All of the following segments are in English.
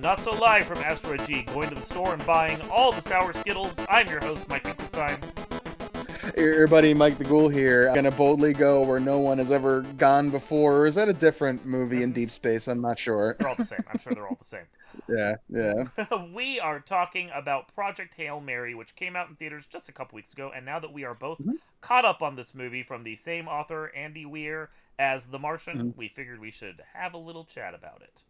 Not So Live from Asteroid G, going to the store and buying all the sour Skittles. I'm your host, Mike Finkelstein. Hey, everybody, Mike the Ghoul here. I'm gonna boldly go where no one has ever gone before. Or is that a different movie in deep space? I'm not sure. They're all the same. I'm sure they're all the same. Yeah, yeah. We are talking about Project Hail Mary, which came out in theaters just a couple weeks ago, and now that we are both Mhm, caught up on this movie from the same author, Andy Weir, as The Martian, mhm. we figured we should have a little chat about it.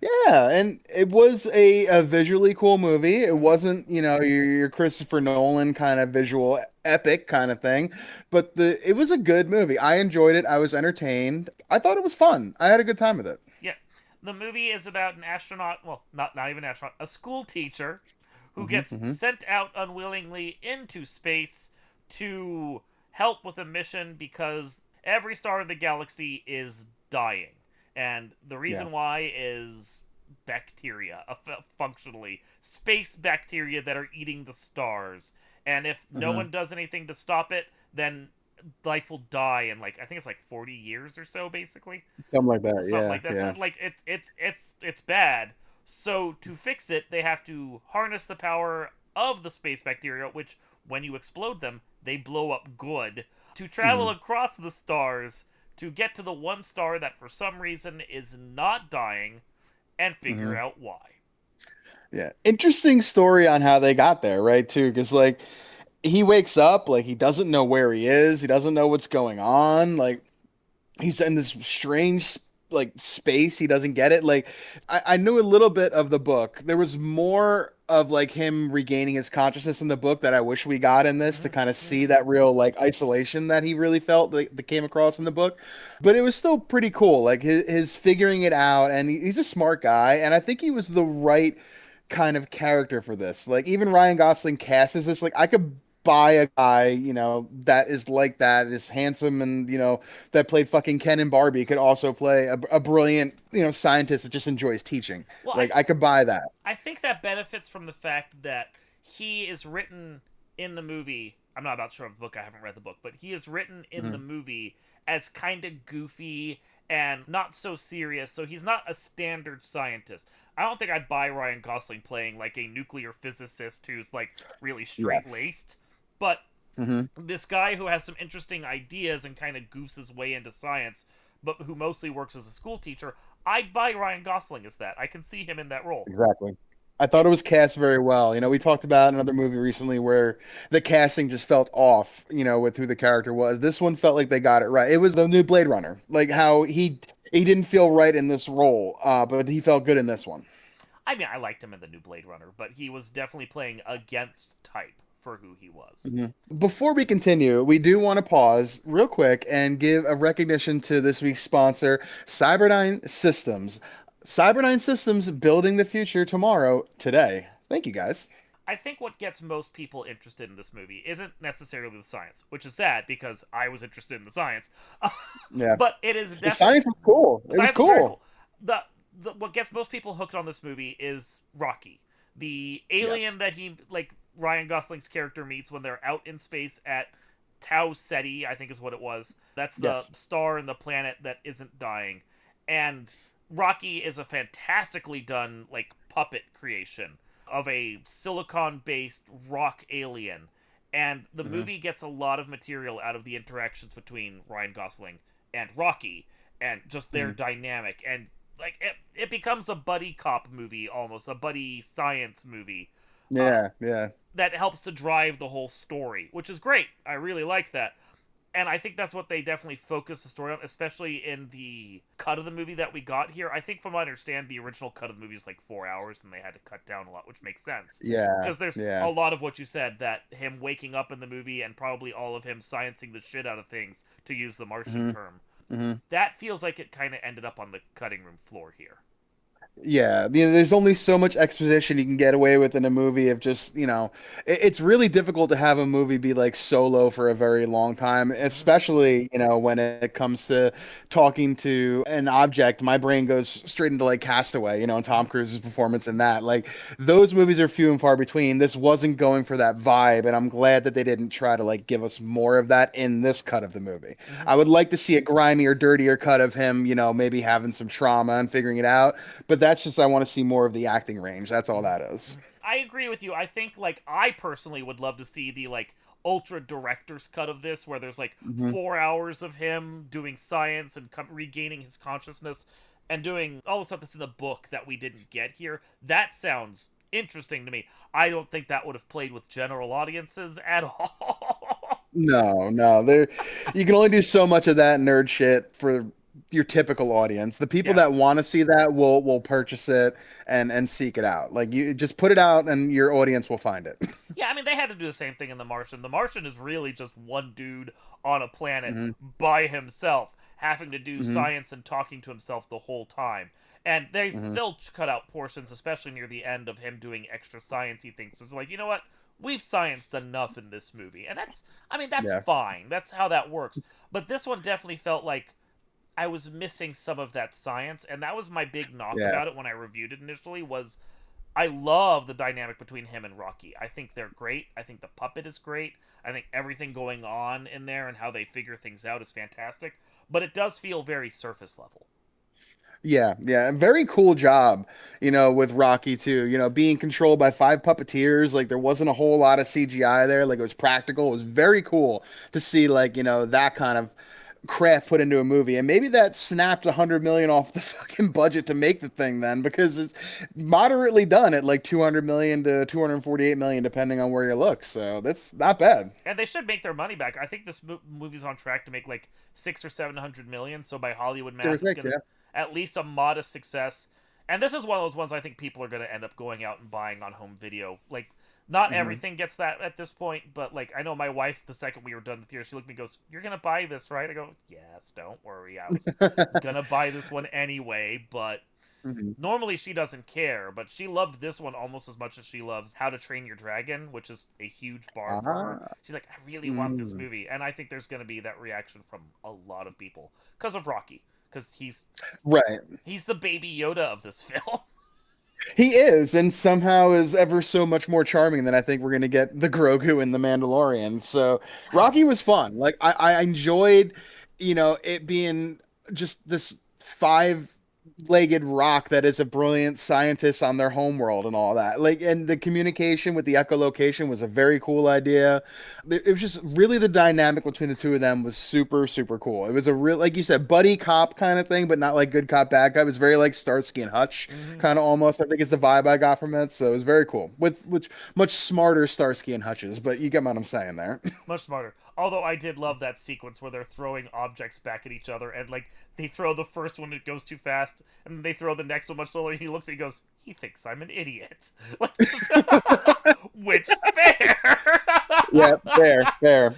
Yeah, and it was a visually cool movie. It Mm-hmm. wasn't, your Christopher Nolan kind of visual epic kind of thing, but it was a good movie. I enjoyed it. I was entertained. I thought it was fun. I had a good time with it. Yeah. The movie is about an astronaut, well, not even an astronaut, a school teacher who Hmm, gets hmm. sent out unwillingly into space to help with a mission because every star in the galaxy is dying. And the Yeah. reason why is bacteria, functionally space bacteria that are eating the stars. And if no Hmm. one does anything to stop it, then life will die in like I think it's like 40 years or so basically, Something like that. something Yeah, like that. So yeah. like it's bad. So to fix it, they have to harness the power of the space bacteria, which when you explode them, they blow up good. To travel Hmm, across the stars to get to the one star that for some reason is not dying, and figure hmm. out why. Yeah. Interesting story on how they got there, right? Too, because like he wakes up, like he doesn't know where he is, he doesn't know what's going on, like he's in this strange like space, he doesn't get it. Like I knew a little bit of the book. There was more of like him regaining his consciousness in the book that I wish we got in this to Mm-hmm. kind of see Mm-hmm. that real like isolation that he really felt that came across in the book. But it was still pretty cool, like his figuring it out, and he's a smart guy, and I think he was the right kind of character for this. Like even Ryan Gosling casts as this, like I could buy a guy, that is like that, is handsome, and that played fucking Ken and Barbie could also play a brilliant, scientist that just enjoys teaching. Well, Like I could buy that. I think that benefits from the fact that he is written in the movie. I'm not about sure of the book. I haven't read the book, but he is written in the Mhm. movie as kind of goofy and not so serious. So he's not a standard scientist. I don't think I'd buy Ryan Gosling playing like a nuclear physicist who's like really Yeah. straight laced. But Hmm. this guy who has some interesting ideas and kind of goofs his way into science, but who mostly works as a school teacher, I'd buy Ryan Gosling as that. I can see him in that role. Exactly. I thought it was cast very well. We talked about another movie recently where the casting just felt off, with who the character was. This one felt like they got it right. It was the new Blade Runner, like how he didn't feel right in this role, but he felt good in this one. I mean, I liked him in the new Blade Runner, but he was definitely playing against type for who he was. Mhm. Before we continue, we do want to pause real quick and give a recognition to this week's sponsor, Cyberdyne Systems. Cyberdyne Systems building the future tomorrow, today. Thank you guys. I think what gets most people interested in this movie isn't necessarily the science, which is sad because I was interested in the science. Yeah. But it is The definitely science was cool. the It was science was very cool. cool. What gets most people hooked on this movie is Rocky, the Yes. alien that he like Ryan Gosling's character meets when they're out in space at Tau Ceti, I think is what it was. That's the Yes. star in the planet that isn't dying, and Rocky is a fantastically done like puppet creation of a silicon-based rock alien. And the Hmm. movie gets a lot of material out of the interactions between Ryan Gosling and Rocky and just their Hmm. dynamic and like it becomes a buddy cop movie almost a buddy science movie uh, Yeah. Yeah. that helps to drive the whole story, which is great. I really like that. And I think that's what they definitely focus the story on, especially in the cut of the movie that we got here. I think, from what I understand, the original cut of the movie is like 4 hours, and they had to cut down a lot, which makes sense Yeah. because there's Yeah. a lot of what you said that him waking up in the movie and probably all of him sciencing the shit out of things, to use the Martian Hmm. term. Hmm. That feels like it kind of ended up on the cutting room floor here. Yeah, there's only so much exposition you can get away with in a movie of just, it's really difficult to have a movie be like solo for a very long time, Mm-hmm. especially, when it comes to talking to an object. My brain goes straight into like Castaway, and Tom Mm-hmm. Cruise's performance in that. Like those movies are few and far between. This wasn't going for that vibe, and I'm glad that they didn't try to like give us more of that in this cut of the movie. Mm-hmm. I would like to see a grimier, dirtier cut of him, maybe having some trauma and figuring it out, but that's just, I want to see more of the acting range. That's all that is. I agree with you. I think like I personally would love to see the like ultra director's cut of this, where there's like Hmm. 4 hours of him doing science and regaining his consciousness and doing all the stuff that's in the book that we didn't get here. That sounds interesting to me. I don't think that would have played with general audiences at all. No, no, there, you can only do so much of that nerd shit for your typical audience. The people Yeah. that want to see that will purchase it and seek it out. Like, you just put it out and your audience will find it. Yeah, I mean, they had to do the same thing in The Martian. The Martian is really just one dude on a planet Hmm. by himself, having to do Hmm. science and talking to himself the whole time. And they Hmm. still cut out portions, especially near the end, of him doing extra sciencey things. So it's like, you know what? We've scienced enough in this movie. And that's, I mean, that's Yeah, fine. That's how that works. But this one definitely felt like I was missing some of that science. And that was my big knock yeah, about it when I reviewed it initially, was I love the dynamic between him and Rocky. I think they're great. I think the puppet is great. I think everything going on in there and how they figure things out is fantastic. But it does feel very surface level. yeah, yeah. Very cool job, with Rocky too. Being controlled by five puppeteers. Like, there wasn't a whole lot of CGI there. Like, it was practical. It was very cool to see, like, that kind of craft put into a movie, and maybe that snapped 100 million off the fucking budget to make the thing then, because it's moderately done at like 200 million to 248 million depending on where you look, so that's not bad. And they should make their money back. I think this movie's on track to make like 600 or 700 million. So by Hollywood Give or math, it's take, gonna yeah. at least a modest success. And this is one of those ones I think people are gonna end up going out and buying on home video. Like, not Hmm. everything gets that at this point, but like I know my wife, the second we were done the theater, she looked at me and goes, "You're gonna buy this, right?" I go, "Yes, don't worry. I was gonna buy this one anyway, but." Hmm. Normally she doesn't care, but she loved this one almost as much as she loves How to Train Your Dragon, which is a huge bar for her. Ah. She's like, I really want this Mm. movie, and I think there's going to be that reaction from a lot of people because of Rocky, because Right. he's the baby Yoda of this film. He is, and somehow is ever so much more charming than I think we're gonna get the Grogu in the Mandalorian. So Wow. Rocky was fun. Like, I enjoyed, it being just this five-legged rock that is a brilliant scientist on their homeworld and all that. Like, and the communication with the echolocation was a very cool idea. It was just really, the dynamic between the two of them was super, super cool. It was a real, like you said, buddy cop kind of thing, but not like good cop, bad cop. It was very like Starsky and Hutch Hmm. kind of, almost, I think, is the vibe I got from it. So it was very cool with much smarter Starsky and Hutches, but you get what I'm saying there. Much smarter. Although I did love that sequence where they're throwing objects back at each other, and like they throw the first one, it goes too fast, and then they throw the next one much slower, and he looks and he goes, he thinks I'm an idiot. Like, which fair. Yeah, fair, fair.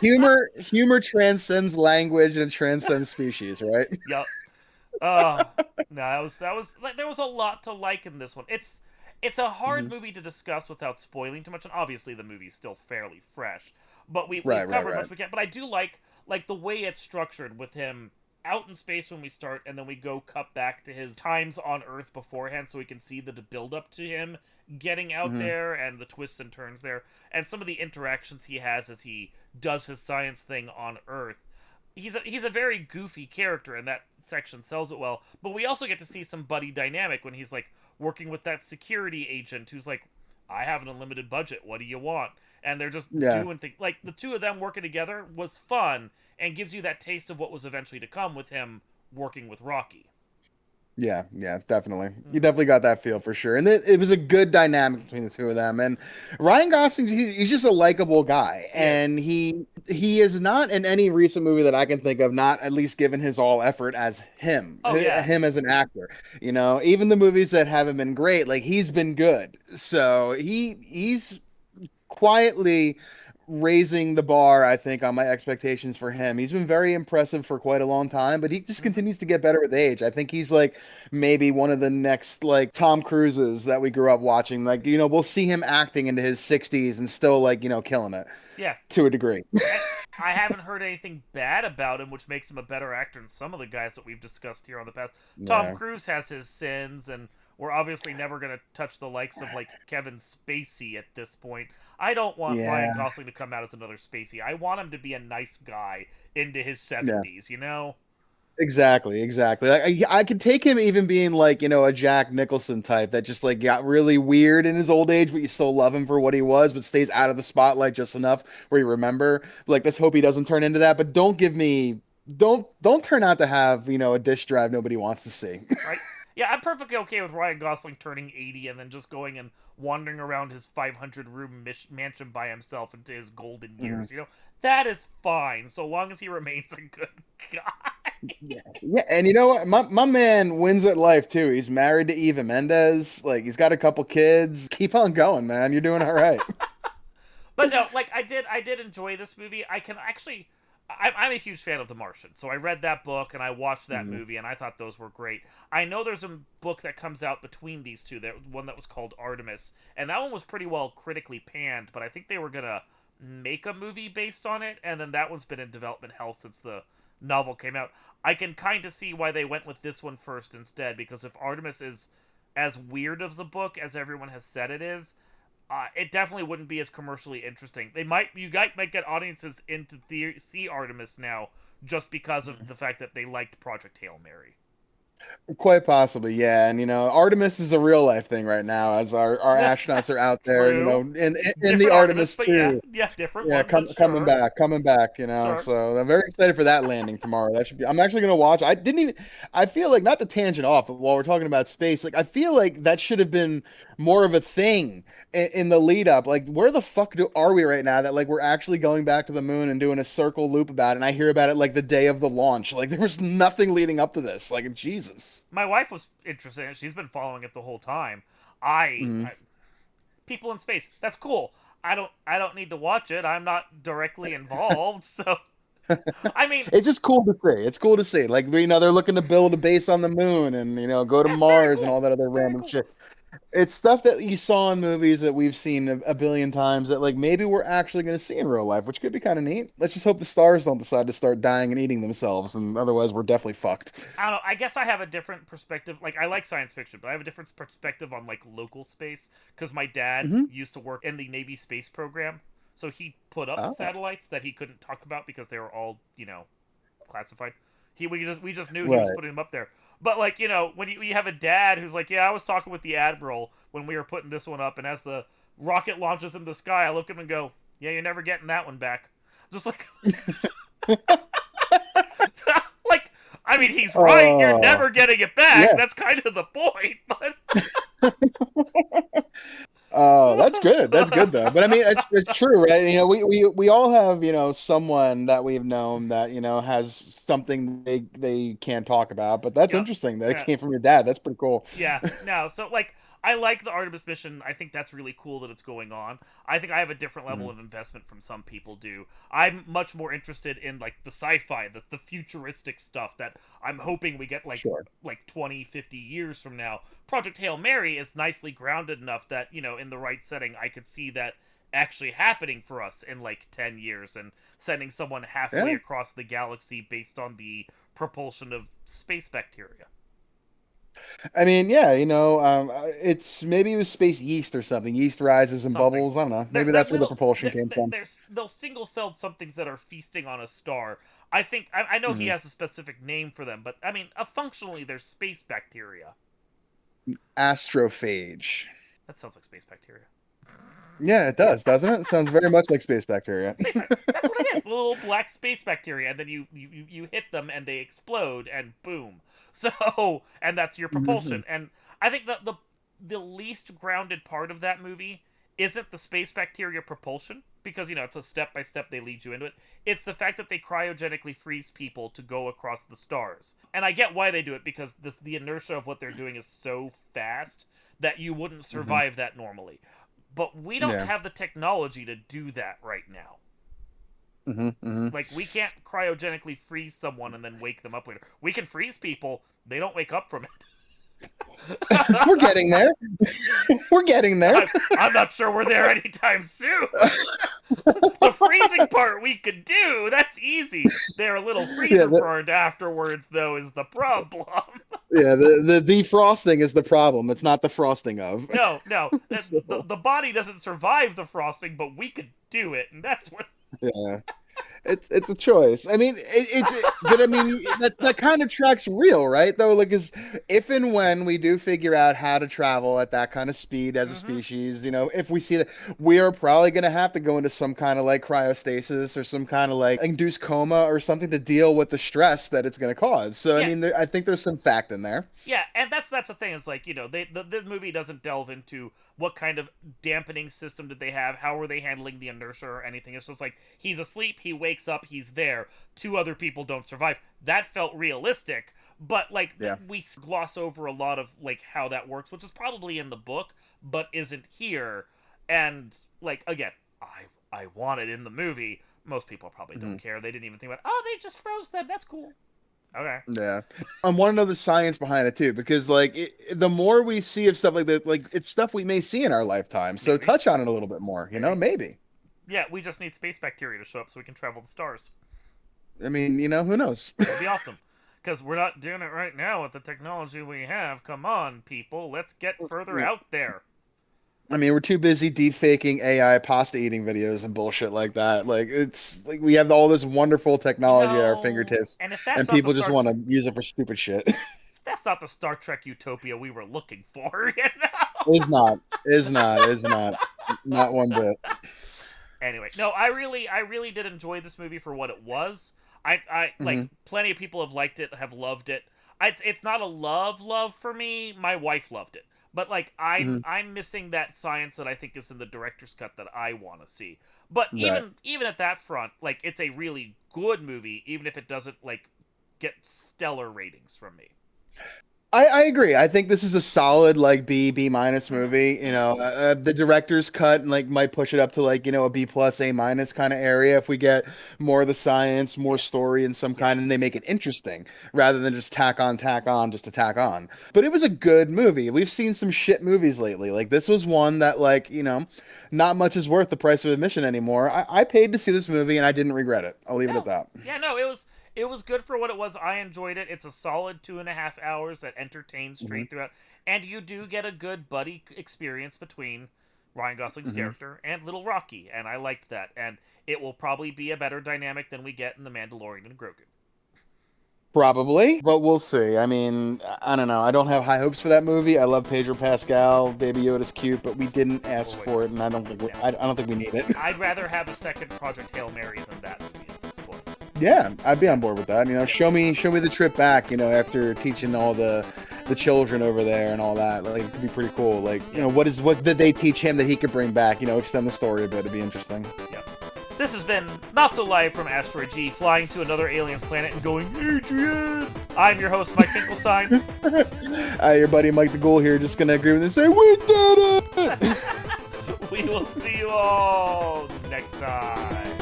Humor transcends language and transcends species, right? Yup. No, that was like there was a lot to like in this one. It's a hard Hmm. movie to discuss without spoiling too much, and obviously the movie's still fairly fresh. But we've Right, right, covered much right. as we can. But I do like the way it's structured with him out in space when we start, and then we go cut back to his times on Earth beforehand, so we can see the build up to him getting out Hmm. there and the twists and turns there, and some of the interactions he has as he does his science thing on Earth. He's a very goofy character, and that section sells it well. But we also get to see some buddy dynamic when he's like working with that security agent who's like, "I have an unlimited budget. What do you want?" And they're just Yeah. doing things like the two of them working together was fun and gives you that taste of what was eventually to come with him working with Rocky. Yeah, yeah, definitely. You Hmm. definitely got that feel for sure. And it was a good dynamic between the two of them. And Ryan Gosling, he's just a likable guy. He is. And he is not, in any recent movie that I can think of, not at least given his all effort as Oh yeah. him as an actor. Even the movies that haven't been great, like, he's been good. So he's quietly raising the bar, I think, on my expectations for him. He's been very impressive for quite a long time, but he just Hmm. continues to get better with age. I think he's like maybe one of the next, like, Tom Cruises that we grew up watching. Like, we'll see him acting into his 60s and still, like, killing it Yeah. to a degree. And I haven't heard anything bad about him, which makes him a better actor than some of the guys that we've discussed here on the past. Tom Yeah. Cruise has his sins, and we're obviously never going to touch the likes of like Kevin Spacey at this point. I don't want Ryan Yeah. Gosling to come out as another Spacey. I want him to be a nice guy into his Yeah. 70s, you know? Exactly, exactly. Like, I could take him even being like, a Jack Nicholson type that just like got really weird in his old age, but you still love him for what he was, but stays out of the spotlight just enough where you remember. Like, let's hope he doesn't turn into that, but don't turn out to have, a disk drive nobody wants to see. Right? Yeah, I'm perfectly okay with Ryan Gosling turning 80 and then just going and wandering around his 500 room mansion by himself into his golden Mhm. years. That is fine so long as he remains a good guy. Yeah. Yeah, and you know what? My man wins at life too. He's married to Eva Mendes. Like he's got a couple kids. Keep on going, man. You're doing all right. But no, like I did enjoy this movie. I can actually, I'm a huge fan of The Martian, so I read that book and I watched that Mhm. movie, and I thought those were great. I know there's a book that comes out between these two, that one that was called Artemis, and that one was pretty well critically panned. But I think they were gonna make a movie based on it, and then that one's been in development hell since the novel came out. I can kind of see why they went with this one first instead, because if Artemis is as weird of a book as everyone has said it is, it definitely wouldn't be as commercially interesting. You might get audiences into see Artemis now just because of the fact that they liked Project Hail Mary. Quite possibly, yeah. And Artemis is a real life thing right now, as our astronauts are out there, True, in the different Artemis, Artemis but yeah, too. yeah, different Yeah, one, but coming sure, back, coming back. sure. So I'm very excited for that landing tomorrow. That should be. I'm actually gonna watch. I didn't even. I feel like not the tangent off, but while we're talking about space, like I feel like that should have been more of a thing in the lead up. Like, where the fuck are we right now? That like we're actually going back to the moon and doing a circle loop about it, and I hear about it like the day of the launch. Like there was nothing leading up to this. Like Jesus. My wife was interested in it. She's been following it the whole time. I, Mhm. I people in space. That's cool. I don't need to watch it. I'm not directly involved, so I mean, It's just cool to see. It's cool to see. Like they're looking to build a base on the moon and go to that's very Mars and all cool. that It's other very random cool. shit. It's stuff that you saw in movies that we've seen a billion times that like maybe we're actually going to see in real life, which could be kind of neat. Let's just hope the stars don't decide to start dying and eating themselves, and otherwise we're definitely fucked. I don't know. I guess I have a different perspective. Like, I like science fiction, but I have a different perspective on like local space because my dad Hmm. used to work in the Navy space program, so he put up Oh, satellites that he couldn't talk about because they were all classified. We just knew he was right. putting them up there. But like when you have a dad who's like, yeah, I was talking with the admiral when we were putting this one up, and as the rocket launches in the sky, I look at him and go, yeah, you're never getting that one back. Just like like, I mean, he's right. You're Oh, never getting it back. yeah. That's kind of the point. But Oh, that's good. That's good though. But I mean, it's true, right? We all have, someone that we've known that, has something they can't talk about. But that's yeah, interesting that it yeah, came from your dad. That's pretty cool. yeah. No, so like, I like the Artemis mission. I think that's really cool that it's going on. I think I have a different level Mhm. of investment from some people do. I'm much more interested in like the sci-fi, the futuristic stuff that I'm hoping we get Sure. like 20, 50 years from now. Project Hail Mary is nicely grounded enough that, in the right setting, I could see that actually happening for us in like 10 years and sending someone halfway Yeah. across the galaxy based on the propulsion of space bacteria. I mean, yeah, it's maybe it was space yeast or something. Yeast rises and Something. bubbles. I don't know. They're, Maybe they're that's where the little. propulsion came from. They'll single celled somethings that are feasting on a star. I know he Mhm. has a specific name for them, but I mean, functionally, they're space bacteria. Astrophage. That sounds like space bacteria. Yeah, it does, doesn't it? It sounds very much like space bacteria. Space bacteria. That's what it is. Little black space bacteria, and then you hit them and they explode and boom. So and that's your Mhm. propulsion. And I think the least grounded part of that movie isn't the space bacteria propulsion because it's a step by step they lead you into it. It's the fact that they cryogenically freeze people to go across the stars. And I get why they do it because the inertia of what they're doing is so fast that you wouldn't Mhm. survive that normally. But we don't Yeah. have the technology to do that right now. Mhm. Mhm. Like, we can't cryogenically freeze someone and then wake them up later. We can freeze people, they don't wake up from it. We're getting there. We're getting there. I'm not sure we're there anytime soon. The freezing part we could do, that's easy. They're a little Yeah, freezer burned afterwards, though, is the problem. yeah. The defrosting is the problem. It's not the frosting of. No, no. So, The body doesn't survive the frosting, but we could do it, and that's what. yeah. It's a choice. I mean, but I mean that kind of tracks real, right? Though, like, is if and when we do figure out how to travel at that kind of speed as a Mm-hmm. species, if we see that, we are probably going to have to go into some kind of like cryostasis or some kind of like induced coma or something to deal with the stress that it's going to cause. So, I Yeah, mean, I think there's some fact in there. yeah, and that's the thing. It's like, this movie doesn't delve into what kind of dampening system did they have, how were they handling the inertia or anything. It's just like he's asleep, he wakes up, he's there. Two other people don't survive. That felt realistic, but like Yeah. we gloss over a lot of like how that works, which is probably in the book, but isn't here. And like again, I want it in the movie. Most people probably don't care. They didn't even think about, oh, they just froze them. That's cool. Okay. Yeah, I want to know the science behind it too, because like the more we see of stuff like that, like it's stuff we may see in our lifetime. So Maybe. touch on it a little bit more, maybe. Yeah, we just need space bacteria to show up so we can travel the stars. I mean, who knows? That'd be awesome. Because we're not doing it right now with the technology we have. Come on, people. Let's get further out there. I mean, we're too busy deep faking AI pasta eating videos and bullshit like that. Like it's like we have all this wonderful technology at our fingertips, And if that's and not the people just Star want to use it for stupid shit. that's not the Star Trek utopia we were looking for, you know? Not one bit. Anyway, no, I really did enjoy this movie for what it was. I like plenty of people have liked it, have loved it. It's not a love for me. My wife loved it, but like I'm missing that science that I think is in the director's cut that I want to see. But Right. even at that front, like it's a really good movie, even if it doesn't like get stellar ratings from me. I agree. I think this is a solid like B minus movie. The director's cut like might push it up to like a B plus A minus kind of area if we get more of the science, more Yes. story in some kind, and they Yes. make it interesting rather than just tack on, just to tack on. But it was a good movie. We've seen some shit movies lately. Like this was one that like not much is worth the price of admission anymore. I paid to see this movie and I didn't regret it. I'll leave it No. at that. Yeah, no, it was good for what it was. I enjoyed it. It's a solid 2.5 hours that entertains straight throughout, and you do get a good buddy experience between Ryan Gosling's character and Little Rocky, and I liked that. And it will probably be a better dynamic than we get in The Mandalorian and Grogu. Probably, but we'll see. I mean, I don't know. I don't have high hopes for that movie. I love Pedro Pascal. Baby Yoda's cute, but we didn't ask for it, and I don't think I don't think we need it. I'd rather have a second Project Hail Mary than that movie at this point. Yeah, I'd be on board with that. Show me the trip back. After teaching all the children over there and all that. Like, it could be pretty cool. Like, what did they teach him that he could bring back? Extend the story a bit. It'd be interesting. Yep. This has been Not So Live from Asteroid G, flying to another alien's planet and going, Adrian! I'm your host, Mike Finkelstein. Your buddy Mike the Ghoul here, just gonna agree with and say, we did it! We will see you all next time.